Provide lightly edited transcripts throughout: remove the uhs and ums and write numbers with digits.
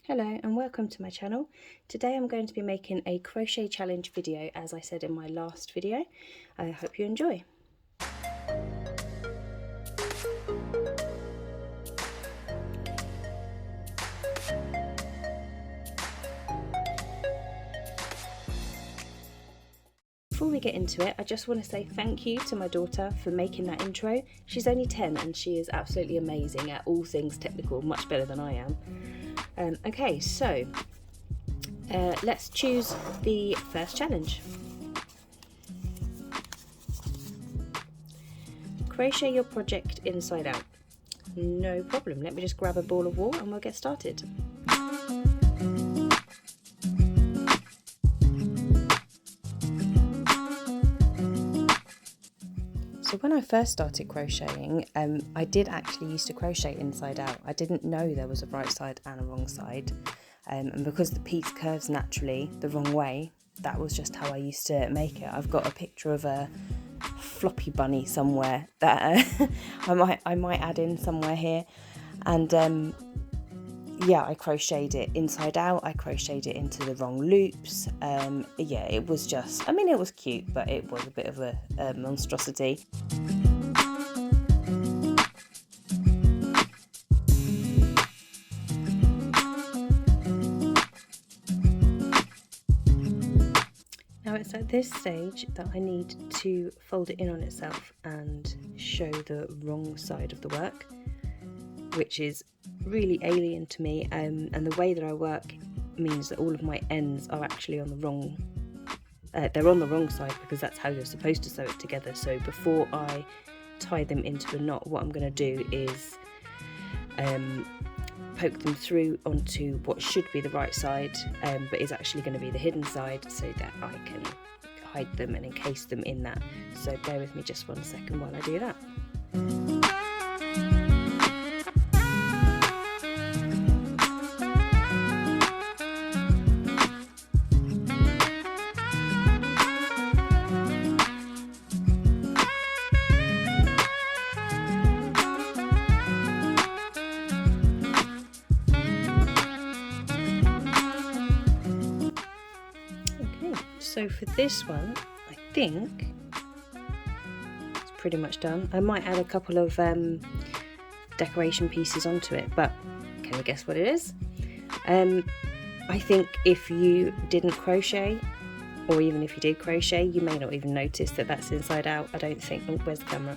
Hello and welcome to my channel. Today I'm going to be making a crochet challenge video, as I said in my last video. I hope you enjoy. Before we get into it, I just want to say thank you to my daughter for making that intro. She's only 10 and she is absolutely amazing at all things technical, much better than I am. Okay, so let's choose the first challenge. Crochet your project inside out. No problem, let me just grab a ball of wool and we'll get started. So when I first started crocheting, I did actually used to crochet inside out. I didn't know there was a right side and a wrong side. And because the piece curves naturally the wrong way, that was just how I used to make it. I've got a picture of a floppy bunny somewhere that I might add in somewhere here. And yeah, I crocheted it inside out, I crocheted it into the wrong loops. Yeah, it was just, I mean, it was cute, but it was a bit of a monstrosity. Now it's at this stage that I need to fold it in on itself and show the wrong side of the work, which is really alien to me, and the way that I work means that all of my ends are actually on the wrong, they're on the wrong side because that's how you're supposed to sew it together. So before I tie them into a knot, what I'm going to do is poke them through onto what should be the right side, but is actually going to be the hidden side, so that I can hide them and encase them in that. So bear with me just 1 second while I do that. So for this one, I think it's pretty much done. I might add a couple of decoration pieces onto it, but can you guess what it is? I think if you didn't crochet, or even if you did crochet, you may not even notice that that's inside out. I don't think, oh, where's the camera?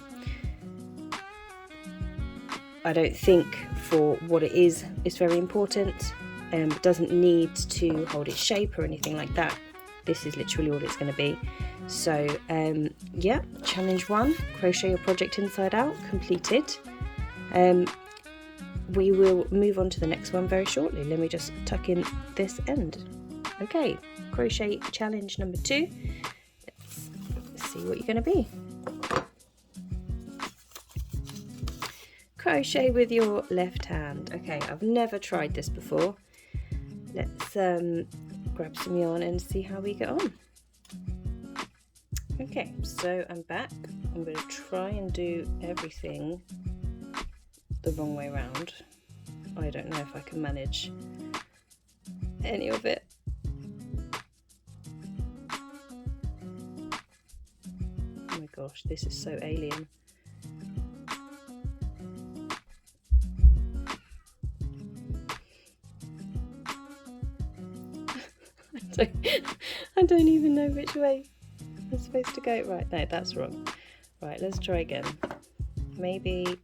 I don't think for what it is, it's very important. It doesn't need to hold its shape or anything like that. This is literally all it's going to be. So yeah, challenge 1, crochet your project inside out, completed. We will move on to the next one very shortly. Let me just tuck in this end. Okay, crochet challenge number 2. Let's see what you're going to be. Crochet with your left hand. Okay, I've never tried this before. Let's grab some yarn and see how we get on. Okay, so I'm back. I'm going to try and do everything the wrong way around. I don't know if I can manage any of it. Oh my gosh, this is so alien. I don't even know which way I'm supposed to go. Right, no, that's wrong. Right, let's try again. Maybe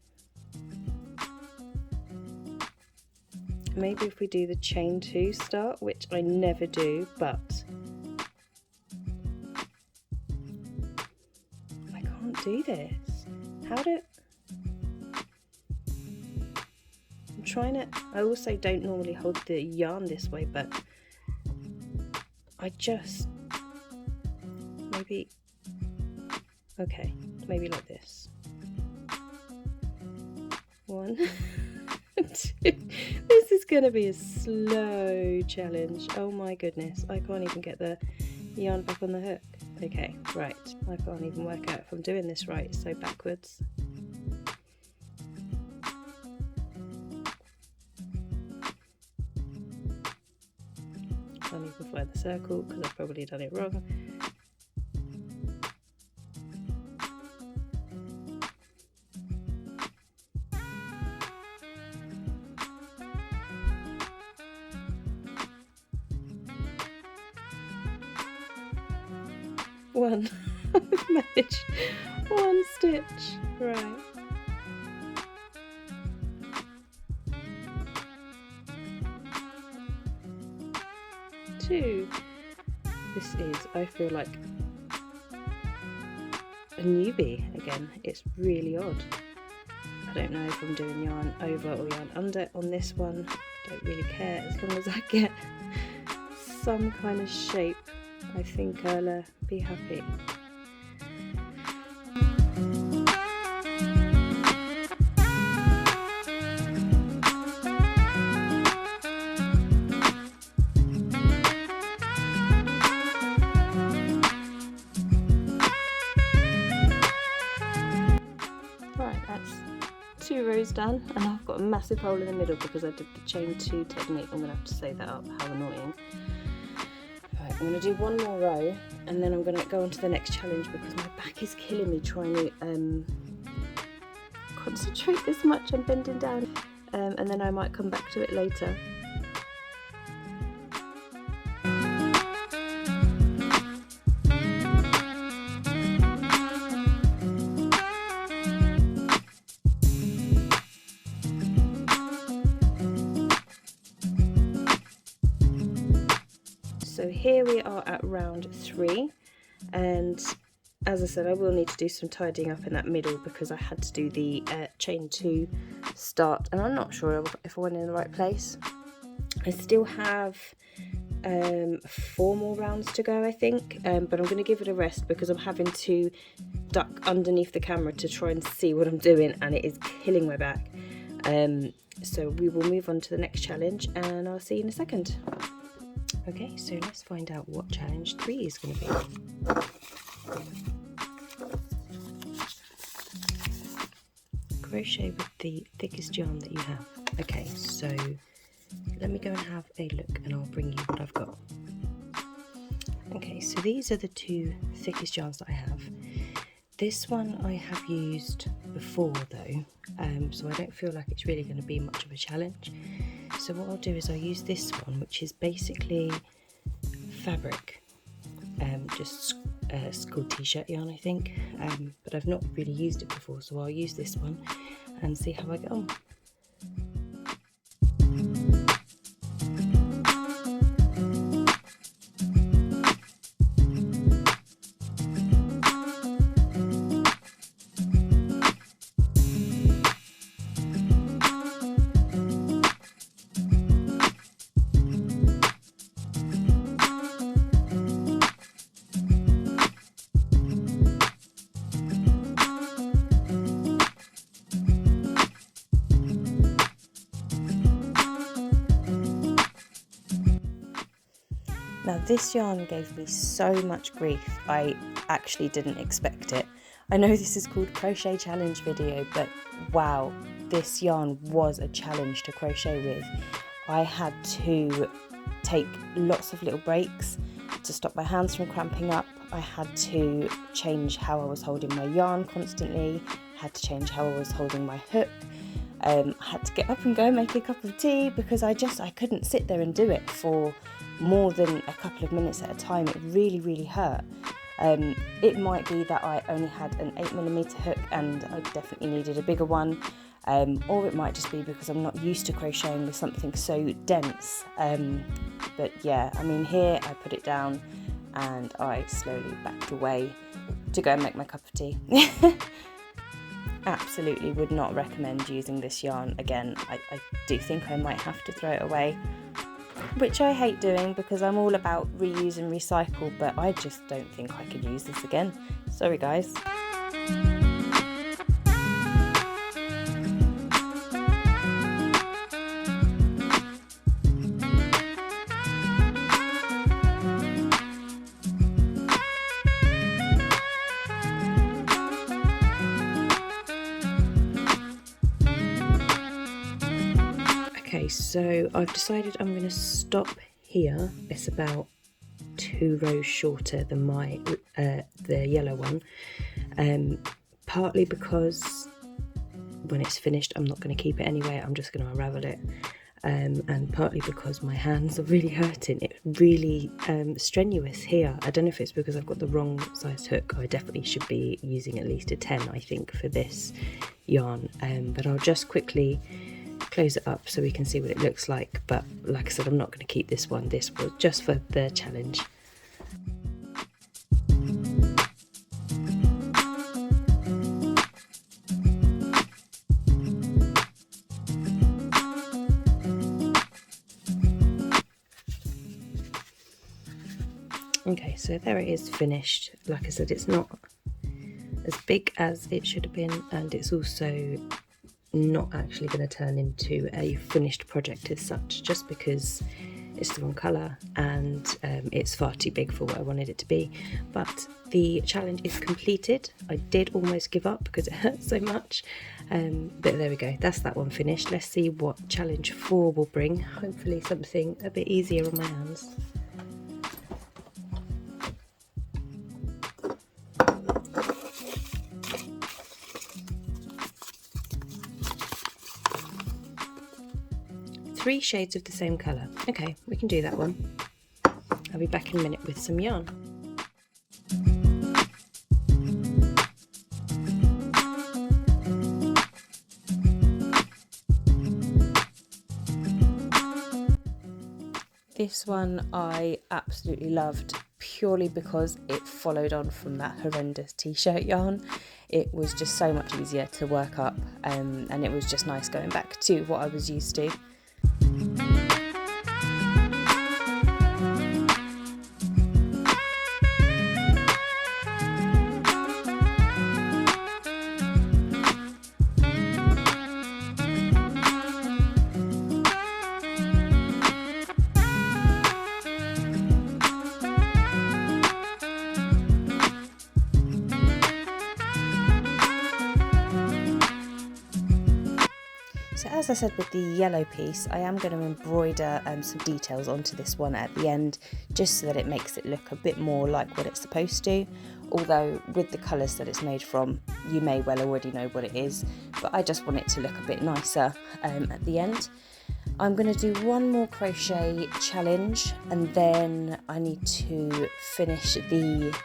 if we do the chain 2 start, which I never do, but I can't do this. How do... I'm trying to... I also don't normally hold the yarn this way, but I just... maybe... okay, maybe like this. 1, 2... This is going to be a slow challenge. Oh my goodness, I can't even get the yarn back on the hook. Okay, right, I can't even work out if I'm doing this right, so backwards. Can't even find the circle because I've probably done it wrong. One. I've managed one stitch. Right. Two. This is, I feel like, a newbie again. It's really odd. I don't know if I'm doing yarn over or yarn under on this one. Don't really care, as long as I get some kind of shape. I think I'll be happy. Right, that's 2 rows done, and I've got a massive hole in the middle because I did the chain 2 technique. I'm going to have to sew that up, how annoying. Right, I'm going to do one more row and then I'm going to go on to the next challenge because my back is killing me trying to concentrate this much. I'm bending down, and then I might come back to it later. So here we are at round 3, and as I said, I will need to do some tidying up in that middle because I had to do the chain 2 start, and I'm not sure if I went in the right place. I still have 4 more rounds to go, I think, but I'm going to give it a rest because I'm having to duck underneath the camera to try and see what I'm doing, and it is killing my back. So we will move on to the next challenge, and I'll see you in a second. Okay, so let's find out what challenge 3 is going to be. Crochet with the thickest yarn that you have. Okay, so let me go and have a look and I'll bring you what I've got. Okay, so these are the 2 thickest yarns that I have. This one I have used before though, so I don't feel like it's really going to be much of a challenge. So what I'll do is I'll use this one, which is basically fabric, just school t-shirt yarn, I think, but I've not really used it before, so I'll use this one and see how I get on. Now this yarn gave me so much grief, I actually didn't expect it. I know this is called crochet challenge video, but wow, this yarn was a challenge to crochet with. I had to take lots of little breaks to stop my hands from cramping up. I had to change how I was holding my yarn constantly, had to change how I was holding my hook. I had to get up and go make a cup of tea because I couldn't sit there and do it for more than a couple of minutes at a time. It really, really hurt. It might be that I only had an 8mm hook and I definitely needed a bigger one, or it might just be because I'm not used to crocheting with something so dense. But yeah, I mean, here I put it down and I slowly backed away to go and make my cup of tea. Absolutely would not recommend using this yarn again. I do think I might have to throw it away, which I hate doing because I'm all about reuse and recycle, but I just don't think I could use this again. Sorry guys. Okay, so I've decided I'm going to stop here, it's about 2 rows shorter than my the yellow one, partly because when it's finished I'm not going to keep it anyway, I'm just going to unravel it, and partly because my hands are really hurting. It's really strenuous here. I don't know if it's because I've got the wrong sized hook. I definitely should be using at least a 10, I think, for this yarn, but I'll just quickly close it up so we can see what it looks like. But like I said, I'm not going to keep this one. This was just for the challenge. Okay, so there it is finished. Like I said, it's not as big as it should have been, and it's also not actually going to turn into a finished project as such, just because it's the wrong colour and it's far too big for what I wanted it to be. But the challenge is completed. I did almost give up because it hurt so much, but there we go, that's that one finished. Let's see what challenge 4 will bring. Hopefully something a bit easier on my hands. Three shades of the same colour. Okay, we can do that one. I'll be back in a minute with some yarn. This one I absolutely loved, purely because it followed on from that horrendous t-shirt yarn. It was just so much easier to work up, and it was just nice going back to what I was used to. So as I said with the yellow piece, I am going to embroider some details onto this one at the end, just so that it makes it look a bit more like what it's supposed to. Although with the colours that it's made from, you may well already know what it is, but I just want it to look a bit nicer at the end. I'm going to do one more crochet challenge, and then I need to finish the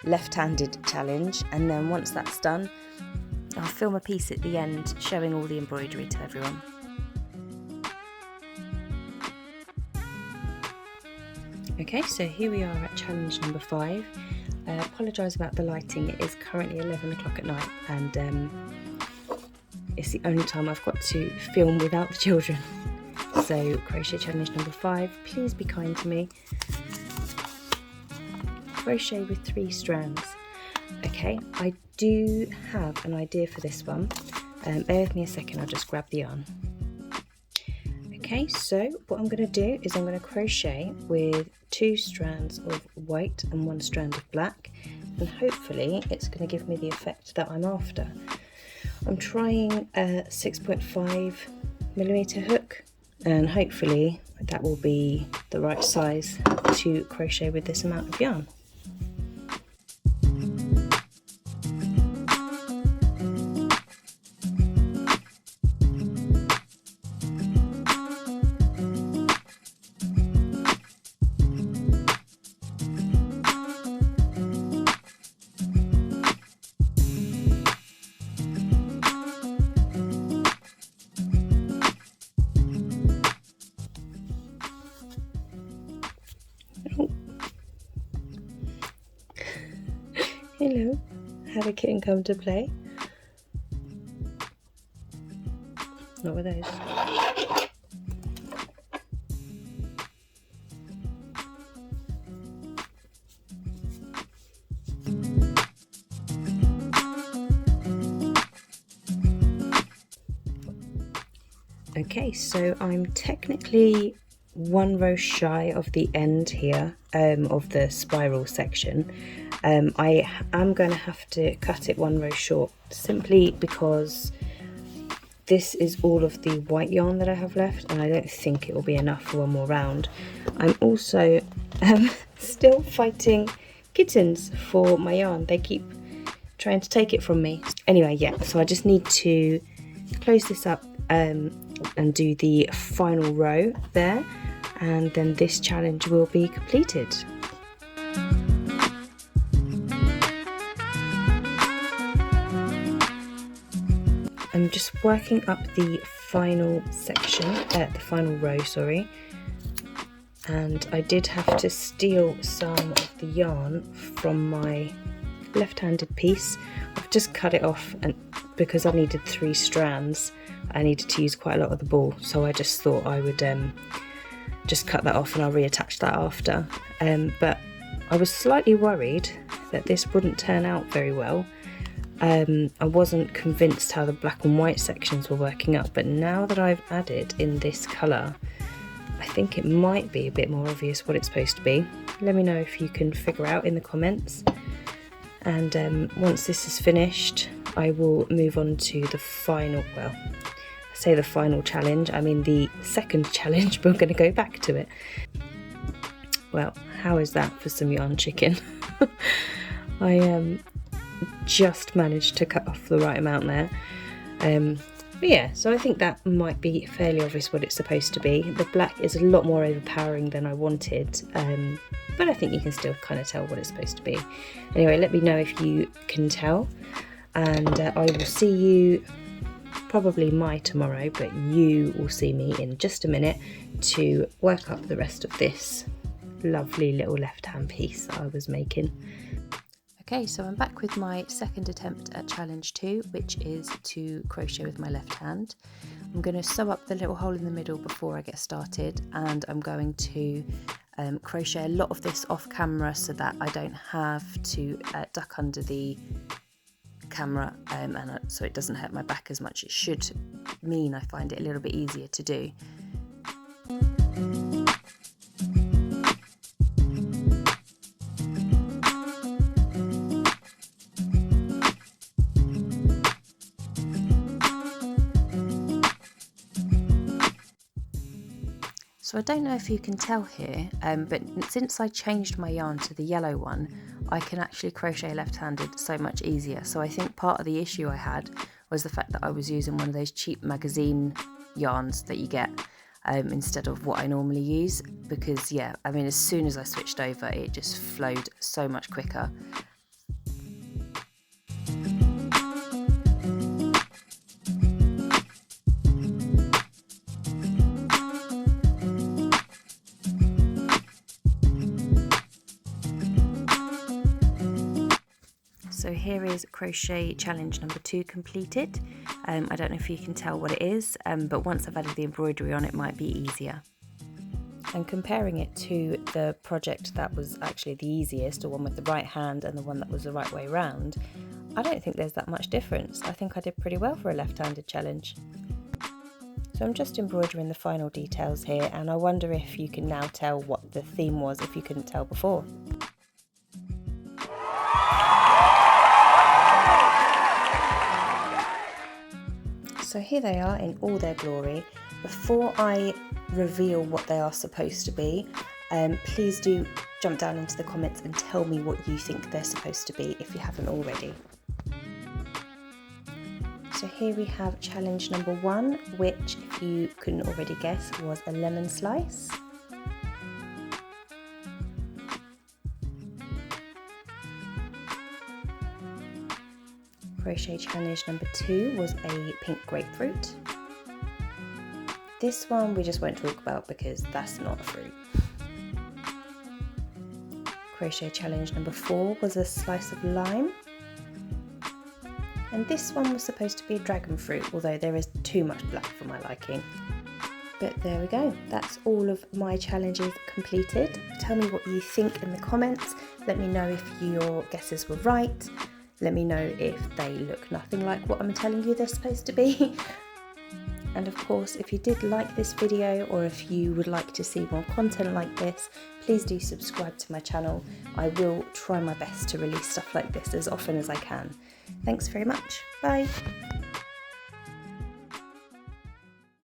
left-handed challenge, and then once that's done, I'll film a piece at the end showing all the embroidery to everyone. Okay, so here we are at challenge number 5. I apologise about the lighting. It is currently 11 o'clock at night, and it's the only time I've got to film without the children. So crochet challenge number 5, please be kind to me. Crochet with 3 strands. Okay, I do have an idea for this one. Bear with me a second, I'll just grab the yarn. Okay, so what I'm going to do is I'm going to crochet with 2 strands of white and 1 strand of black, and hopefully it's going to give me the effect that I'm after. I'm trying a 6.5mm hook, and hopefully that will be the right size to crochet with this amount of yarn. Hello, have a kitten come to play? Not with those. Okay, so I'm technically 1 row shy of the end here of the spiral section. I am going to have to cut it 1 row short, simply because this is all of the white yarn that I have left, and I don't think it will be enough for one more round. I'm also still fighting kittens for my yarn. They keep trying to take it from me. Anyway, yeah, so I just need to close this up and do the final row there, and then this challenge will be completed. I'm just working up the final section, the final row, sorry, and I did have to steal some of the yarn from my left-handed piece. I've just cut it off, and because I needed 3 strands, I needed to use quite a lot of the ball, so I just thought I would just cut that off and I'll reattach that after. But I was slightly worried that this wouldn't turn out very well. I wasn't convinced how the black and white sections were working out, but now that I've added in this colour, I think it might be a bit more obvious what it's supposed to be. Let me know if you can figure out in the comments. And once this is finished, I will move on to the final, well, I say the final challenge, I mean the second challenge, but we're going to go back to it. Well, how is that for some yarn chicken? I just managed to cut off the right amount there. But yeah, so I think that might be fairly obvious what it's supposed to be. The black is a lot more overpowering than I wanted, but I think you can still kind of tell what it's supposed to be. Anyway, let me know if you can tell, and I will see you probably tomorrow, but you will see me in just a minute to work up the rest of this lovely little left-hand piece that I was making. Okay, so I'm back with my second attempt at challenge 2, which is to crochet with my left hand. I'm going to sew up the little hole in the middle before I get started, and I'm going to crochet a lot of this off camera so that I don't have to duck under the camera, and so it doesn't hurt my back as much. It should mean I find it a little bit easier to do. So I don't know if you can tell here, but since I changed my yarn to the yellow one, I can actually crochet left-handed so much easier. So I think part of the issue I had was the fact that I was using one of those cheap magazine yarns that you get instead of what I normally use, because yeah, I mean, as soon as I switched over, it just flowed so much quicker. So here is crochet challenge number 2 completed. I don't know if you can tell what it is, but once I've added the embroidery on, it might be easier. And comparing it to the project that was actually the easiest, the one with the right hand and the one that was the right way round, I don't think there's that much difference. I think I did pretty well for a left-handed challenge. So I'm just embroidering the final details here, and I wonder if you can now tell what the theme was if you couldn't tell before. So here they are in all their glory. Before I reveal what they are supposed to be, please do jump down into the comments and tell me what you think they're supposed to be if you haven't already. So here we have challenge number 1, which, if you couldn't already guess, was a lemon slice. Crochet challenge number 2 was a pink grapefruit. This one we just won't talk about because that's not a fruit. Crochet challenge number 4 was a slice of lime. And this one was supposed to be a dragon fruit, although there is too much black for my liking. But there we go, that's all of my challenges completed. Tell me what you think in the comments. Let me know if your guesses were right. Let me know if they look nothing like what I'm telling you they're supposed to be. And of course, if you did like this video, or if you would like to see more content like this, please do subscribe to my channel. I will try my best to release stuff like this as often as I can. Thanks very much. Bye.